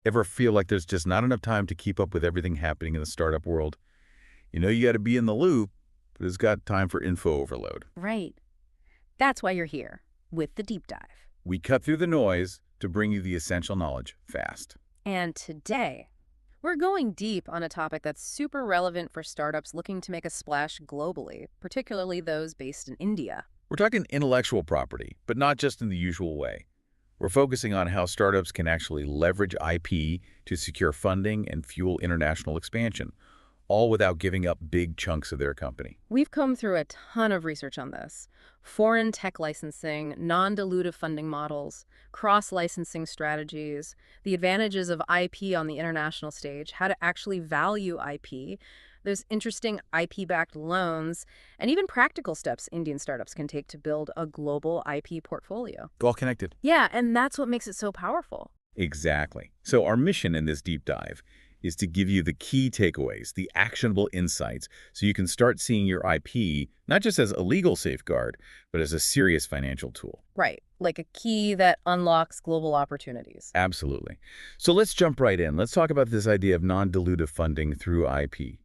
Ever feel like there's just not enough time to keep up with everything happening in the startup world? You know you got to be in the loop, but it's got time for info overload. Right. That's why you're here with the deep dive. We cut through the noise to bring you the essential knowledge fast. And today, we're going deep on a topic that's super relevant for startups looking to make a splash globally, particularly those based in India. We're talking intellectual property, but not just in the usual way. We're focusing on how startups can actually leverage IP to secure funding and fuel international expansion, all without giving up big chunks of their company. We've combed through a ton of research on this. Foreign tech licensing, non-dilutive funding models, cross-licensing strategies, the advantages of IP on the international stage, how to actually value IP. There's interesting IP-backed loans, and even practical steps Indian startups can take to build a global IP portfolio. All connected. Yeah, and that's what makes it so powerful. Exactly. So our mission in this deep dive is to give you the key takeaways, the actionable insights, so you can start seeing your IP not just as a legal safeguard, but as a serious financial tool. Right, like a key that unlocks global opportunities. Absolutely. So let's jump right in. Let's talk about this idea of non-dilutive funding through IP.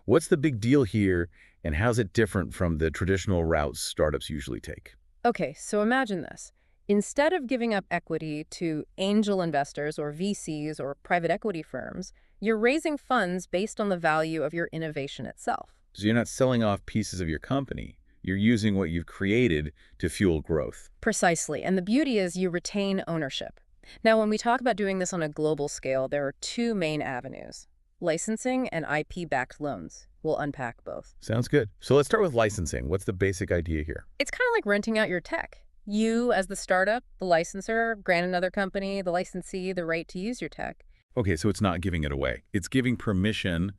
What's the big deal here, and how's it different from the traditional routes startups usually take? Okay, so imagine this. Instead of giving up equity to angel investors or VCs or private equity firms, you're raising funds based on the value of your innovation itself. So you're not selling off pieces of your company. You're using what you've created to fuel growth. Precisely, and the beauty is you retain ownership. Now, when we talk about doing this on a global scale, there are two main avenues: licensing and IP-backed loans. We'll unpack both. Sounds good. So let's start with licensing. What's the basic idea here? It's kind of like renting out your tech. You, as the startup, the licensor, grant another company, the licensee, the right to use your tech. Okay, so it's not giving it away. It's giving permission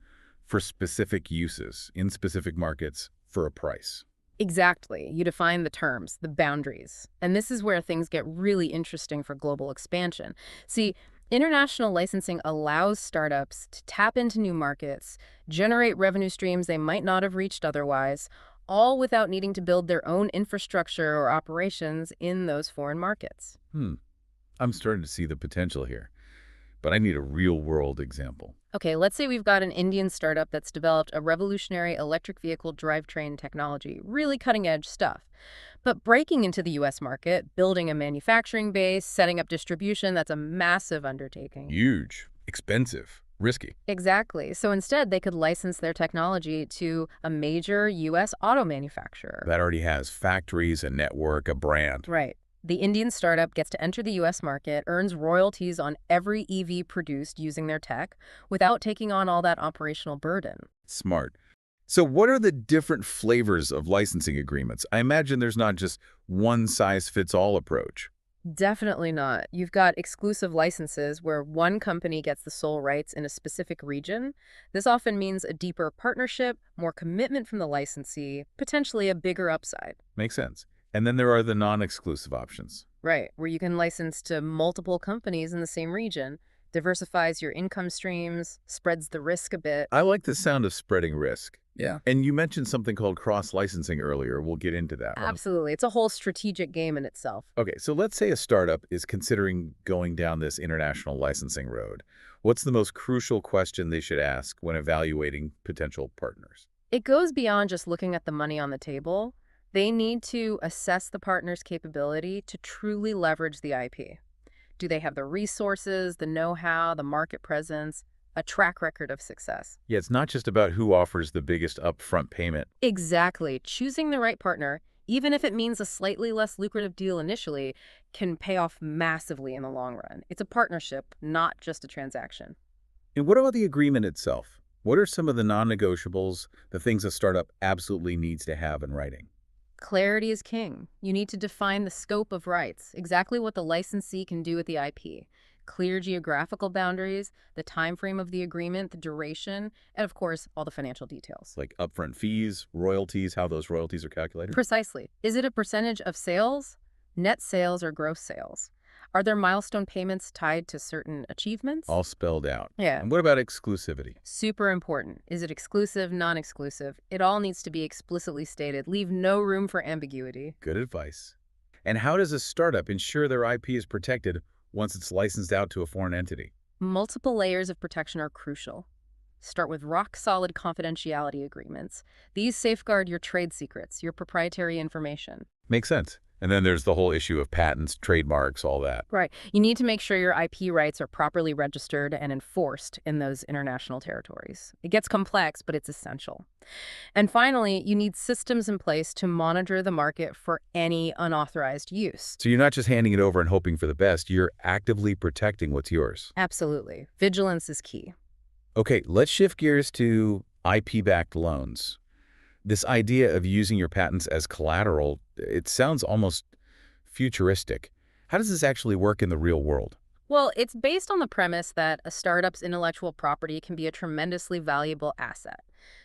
for specific uses in specific markets for a price. Exactly. You define the terms, the boundaries. And this is where things get really interesting for global expansion. See, international licensing allows startups to tap into new markets, generate revenue streams they might not have reached otherwise, all without needing to build their own infrastructure or operations in those foreign markets. I'm starting to see the potential here, but I need a real-world example. Okay, let's say we've got an Indian startup that's developed a revolutionary electric vehicle drivetrain technology, really cutting-edge stuff. But breaking into the U.S. market, building a manufacturing base, setting up distribution, that's a massive undertaking. Huge, expensive, risky. Exactly. So instead, they could license their technology to a major U.S. auto manufacturer. That already has factories, a network, a brand. Right. The Indian startup gets to enter the U.S. market, earns royalties on every EV produced using their tech, without taking on all that operational burden. Smart. So what are the different flavors of licensing agreements? I imagine there's not just one-size-fits-all approach. Definitely not. You've got exclusive licenses where one company gets the sole rights in a specific region. This often means a deeper partnership, more commitment from the licensee, potentially a bigger upside. Makes sense. And then there are the non-exclusive options. Right, where you can license to multiple companies in the same region, diversifies your income streams, spreads the risk a bit. I like the sound of spreading risk. Yeah. And you mentioned something called cross-licensing earlier. We'll get into that one. Absolutely. It's a whole strategic game in itself. Okay, so let's say a startup is considering going down this international licensing road. What's the most crucial question they should ask when evaluating potential partners? It goes beyond just looking at the money on the table. They need to assess the partner's capability to truly leverage the IP. Do they have the resources, the know-how, the market presence, a track record of success? Yeah, it's not just about who offers the biggest upfront payment. Exactly. Choosing the right partner, even if it means a slightly less lucrative deal initially, can pay off massively in the long run. It's a partnership, not just a transaction. And what about the agreement itself? What are some of the non-negotiables, the things a startup absolutely needs to have in writing? Clarity is king. You need to define the scope of rights, exactly what the licensee can do with the IP, clear geographical boundaries, the time frame of the agreement, the duration, and of course, all the financial details. Like upfront fees, royalties, how those royalties are calculated? Precisely. Is it a percentage of sales, net sales, or gross sales? Are there milestone payments tied to certain achievements? All spelled out. Yeah. And what about exclusivity? Super important. Is it exclusive, non-exclusive? It all needs to be explicitly stated. Leave no room for ambiguity. Good advice. And how does a startup ensure their IP is protected once it's licensed out to a foreign entity? Multiple layers of protection are crucial. Start with rock-solid confidentiality agreements. These safeguard your trade secrets, your proprietary information. Makes sense. And then there's the whole issue of patents, trademarks, all that. Right. You need to make sure your IP rights are properly registered and enforced in those international territories. It gets complex, but it's essential. And finally, you need systems in place to monitor the market for any unauthorized use. So you're not just handing it over and hoping for the best, you're actively protecting what's yours. Absolutely. Vigilance is key. Okay, let's shift gears to IP-backed loans. This idea of using your patents as collateral, it sounds almost futuristic. How does this actually work in the real world? Well, it's based on the premise that a startup's intellectual property can be a tremendously valuable asset.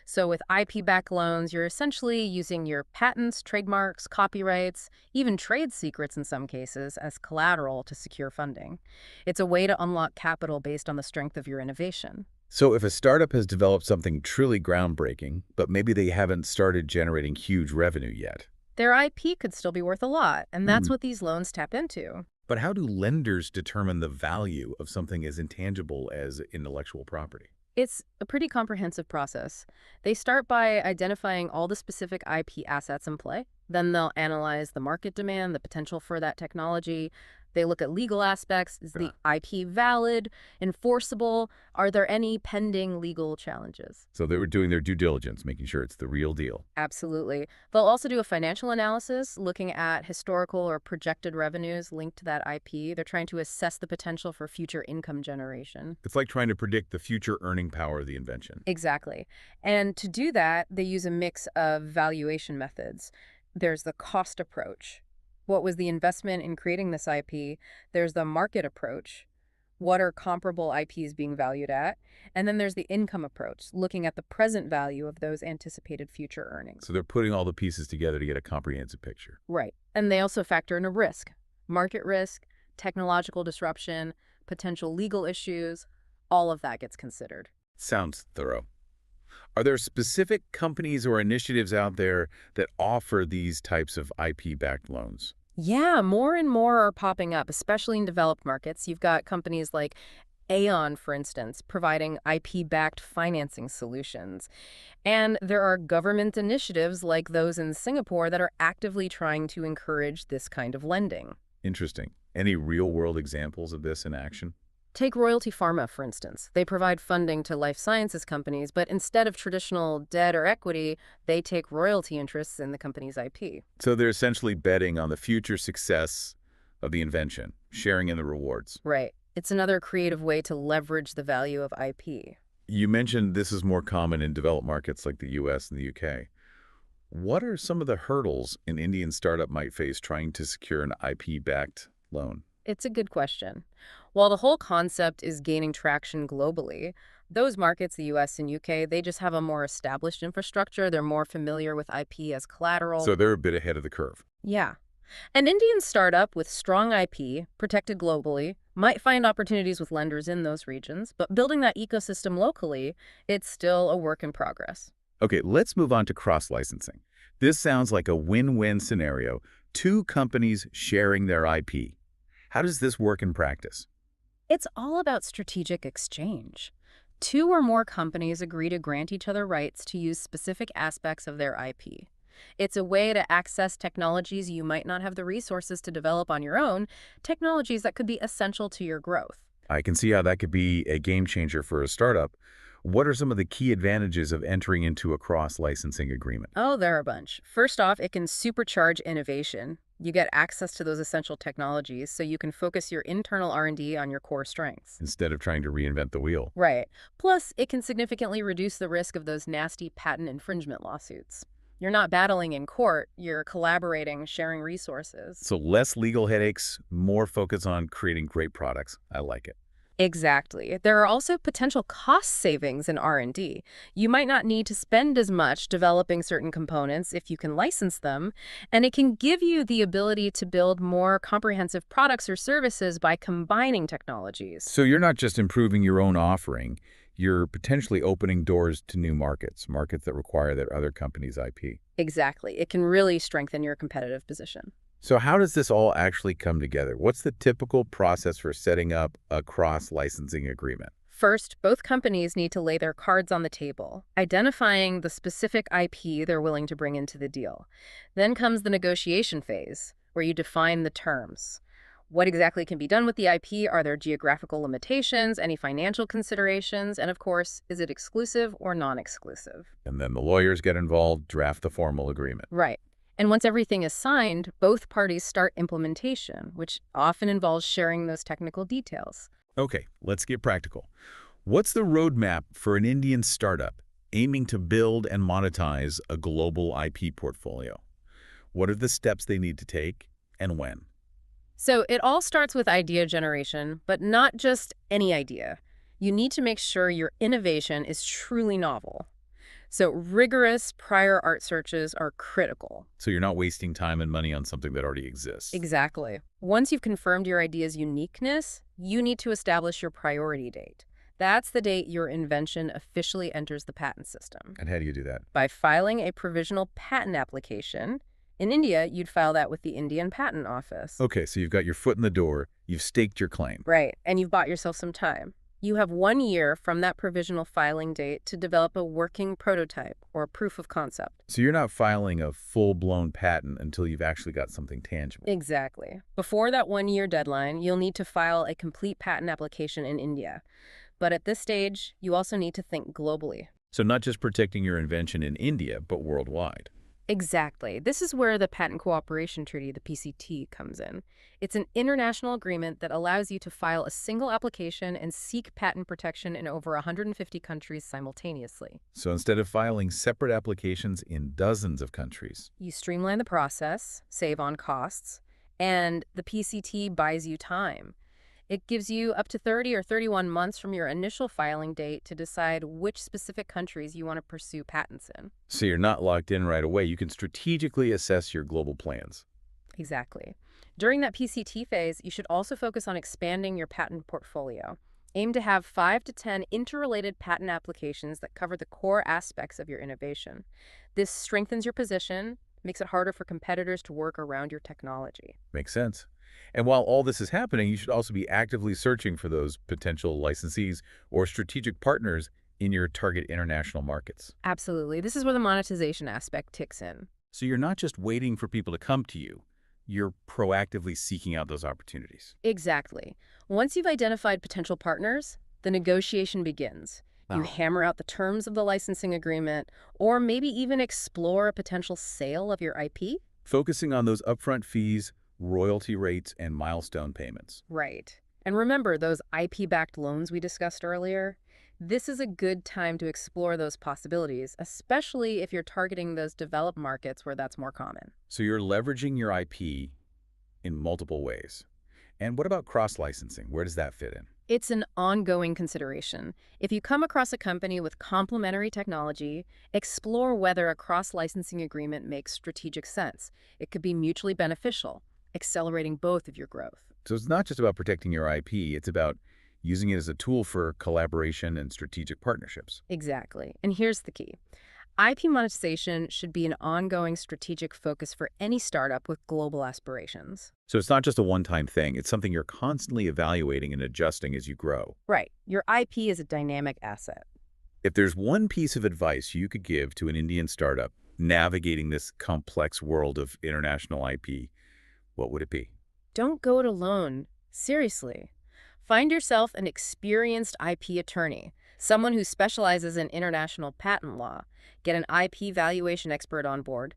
So with IP-backed loans, you're essentially using your patents, trademarks, copyrights, even trade secrets in some cases as collateral to secure funding. It's a way to unlock capital based on the strength of your innovation. So if a startup has developed something truly groundbreaking, but maybe they haven't started generating huge revenue yet. Their IP could still be worth a lot, and that's Hmm. what these loans tap into. But how do lenders determine the value of something as intangible as intellectual property? It's a pretty comprehensive process. They start by identifying all the specific IP assets in play. Then they'll analyze the market demand, the potential for that technology. They look at legal aspects. Is the Yeah. IP valid, enforceable? Are there any pending legal challenges? So they were doing their due diligence, making sure it's the real deal. Absolutely. They'll also do a financial analysis looking at historical or projected revenues linked to that IP. They're trying to assess the potential for future income generation. It's like trying to predict the future earning power of the invention. Exactly. And to do that, they use a mix of valuation methods. There's the cost approach. What was the investment in creating this IP? There's the market approach. What are comparable IPs being valued at? And then there's the income approach, looking at the present value of those anticipated future earnings. So they're putting all the pieces together to get a comprehensive picture. Right. And they also factor in a risk, market risk, technological disruption, potential legal issues. All of that gets considered. Sounds thorough. Are there specific companies or initiatives out there that offer these types of IP-backed loans? Yeah, more and more are popping up, especially in developed markets. You've got companies like Aon, for instance, providing IP-backed financing solutions. And there are government initiatives like those in Singapore that are actively trying to encourage this kind of lending. Interesting. Any real-world examples of this in action? Take Royalty Pharma, for instance. They provide funding to life sciences companies, but instead of traditional debt or equity, they take royalty interests in the company's IP. So they're essentially betting on the future success of the invention, sharing in the rewards. Right. It's another creative way to leverage the value of IP. You mentioned this is more common in developed markets like the US and the UK. What are some of the hurdles an Indian startup might face trying to secure an IP-backed loan? It's a good question. While the whole concept is gaining traction globally, those markets, the US and UK, they just have a more established infrastructure. They're more familiar with IP as collateral. So they're a bit ahead of the curve. Yeah. An Indian startup with strong IP, protected globally, might find opportunities with lenders in those regions, but building that ecosystem locally, it's still a work in progress. Okay, let's move on to cross-licensing. This sounds like a win-win scenario. Two companies sharing their IP. How does this work in practice? It's all about strategic exchange. Two or more companies agree to grant each other rights to use specific aspects of their IP. It's a way to access technologies you might not have the resources to develop on your own, technologies that could be essential to your growth. I can see how that could be a game changer for a startup. What are some of the key advantages of entering into a cross-licensing agreement? Oh, there are a bunch. First off, it can supercharge innovation. You get access to those essential technologies, so you can focus your internal R&D on your core strengths. Instead of trying to reinvent the wheel. Right. Plus, it can significantly reduce the risk of those nasty patent infringement lawsuits. You're not battling in court, you're collaborating, sharing resources. So less legal headaches, more focus on creating great products. I like it. Exactly. There are also potential cost savings in R&D. You might not need to spend as much developing certain components if you can license them, and it can give you the ability to build more comprehensive products or services by combining technologies. So you're not just improving your own offering, you're potentially opening doors to new markets, markets that require that other company's IP. Exactly. It can really strengthen your competitive position. So how does this all actually come together? What's the typical process for setting up a cross-licensing agreement? First, both companies need to lay their cards on the table, identifying the specific IP they're willing to bring into the deal. Then comes the negotiation phase, where you define the terms. What exactly can be done with the IP? Are there geographical limitations, any financial considerations, and of course, is it exclusive or non-exclusive? And then the lawyers get involved, draft the formal agreement. Right. And once everything is signed, both parties start implementation, which often involves sharing those technical details. Okay, let's get practical. What's the roadmap for an Indian startup aiming to build and monetize a global IP portfolio? What are the steps they need to take and when? So it all starts with idea generation, but not just any idea. You need to make sure your innovation is truly novel. So rigorous prior art searches are critical. So you're not wasting time and money on something that already exists. Exactly. Once you've confirmed your idea's uniqueness, you need to establish your priority date. That's the date your invention officially enters the patent system. And how do you do that? By filing a provisional patent application. In India, you'd file that with the Indian Patent Office. Okay, so you've got your foot in the door, you've staked your claim. Right, and you've bought yourself some time. You have 1 year from that provisional filing date to develop a working prototype or a proof of concept. So you're not filing a full-blown patent until you've actually got something tangible. Exactly. Before that 1 year deadline, you'll need to file a complete patent application in India. But at this stage, you also need to think globally. So not just protecting your invention in India, but worldwide. Exactly. This is where the Patent Cooperation Treaty, the PCT, comes in. It's an international agreement that allows you to file a single application and seek patent protection in over 150 countries simultaneously. So instead of filing separate applications in dozens of countries. You streamline the process, save on costs, and the PCT buys you time. It gives you up to 30 or 31 months from your initial filing date to decide which specific countries you want to pursue patents in. So you're not locked in right away. You can strategically assess your global plans. Exactly. During that PCT phase, you should also focus on expanding your patent portfolio. Aim to have 5 to 10 interrelated patent applications that cover the core aspects of your innovation. This strengthens your position, makes it harder for competitors to work around your technology. Makes sense. And while all this is happening, you should also be actively searching for those potential licensees or strategic partners in your target international markets. Absolutely. This is where the monetization aspect ticks in. So you're not just waiting for people to come to you. You're proactively seeking out those opportunities. Exactly. Once you've identified potential partners, the negotiation begins. You hammer out the terms of the licensing agreement, or maybe even explore a potential sale of your IP. Focusing on those upfront fees, royalty rates, and milestone payments. Right. And remember those IP-backed loans we discussed earlier? This is a good time to explore those possibilities, especially if you're targeting those developed markets where that's more common. So you're leveraging your IP in multiple ways. And what about cross-licensing? Where does that fit in? It's an ongoing consideration. If you come across a company with complementary technology, explore whether a cross-licensing agreement makes strategic sense. It could be mutually beneficial, accelerating both of your growth. So it's not just about protecting your IP, it's about using it as a tool for collaboration and strategic partnerships. Exactly. And here's the key. IP monetization should be an ongoing strategic focus for any startup with global aspirations. So it's not just a one-time thing, it's something you're constantly evaluating and adjusting as you grow. Right. Your IP is a dynamic asset. If there's one piece of advice you could give to an Indian startup navigating this complex world of international IP, what would it be? Don't go it alone. Seriously. Find yourself an experienced IP attorney, someone who specializes in international patent law. Get an IP valuation expert on board,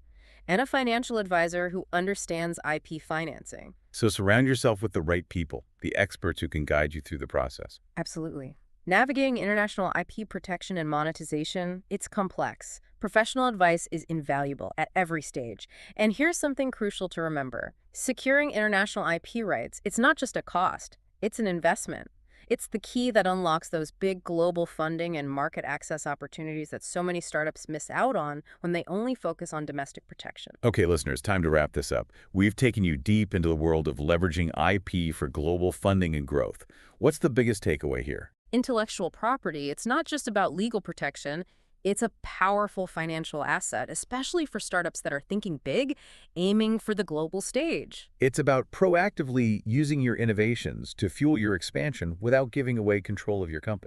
and a financial advisor who understands IP financing. So surround yourself with the right people, the experts who can guide you through the process. Absolutely. Navigating international IP protection and monetization, it's complex. Professional advice is invaluable at every stage. And here's something crucial to remember. Securing international IP rights, it's not just a cost, it's an investment. It's the key that unlocks those big global funding and market access opportunities that so many startups miss out on when they only focus on domestic protection. Okay, listeners, time to wrap this up. We've taken you deep into the world of leveraging IP for global funding and growth. What's the biggest takeaway here? Intellectual property, it's not just about legal protection, It's a powerful financial asset, especially for startups that are thinking big, aiming for the global stage. It's about proactively using your innovations to fuel your expansion without giving away control of your company.